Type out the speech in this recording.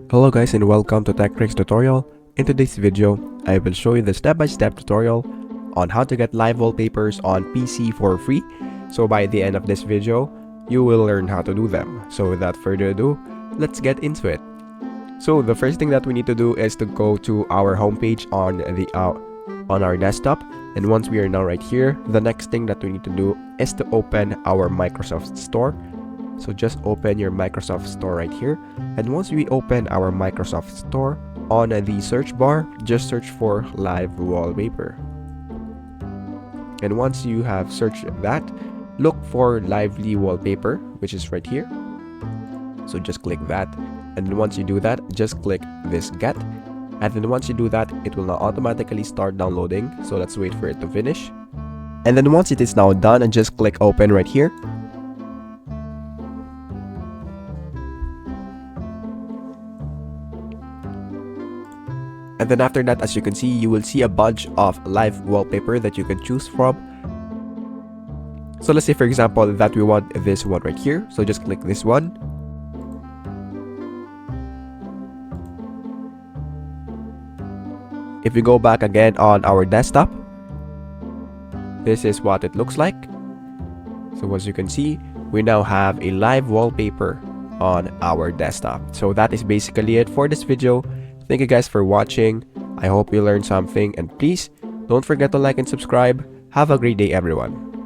Hello guys and welcome to TechTricks tutorial. In today's video, I will show you the step-by-step tutorial on how to get live wallpapers on PC for free. So by the end of this video, you will learn how to do them. So without further ado, let's get into it. So the first thing that we need to do is to go to our homepage on our desktop, and once we are now right here, the next thing that we need to do is to open our Microsoft Store. So just open your Microsoft Store right here, and once we open our Microsoft Store, on the search bar, just search for live wallpaper. And once you have searched that, look for lively wallpaper, which is right here. So just click that, and then once you do that, just click this get, and then once you do that, it will now automatically start downloading. So let's wait for it to finish, and then once it is now done, and just click open right here. And then after that, as you can see, you will see a bunch of live wallpaper that you can choose from. So let's say for example that we want this one right here. So just click this one. If we go back again on our desktop, this is what it looks like. So as you can see, we now have a live wallpaper on our desktop. So that is basically it for this video. Thank you guys for watching. I hope you learned something, and please don't forget to like and subscribe. Have a great day everyone.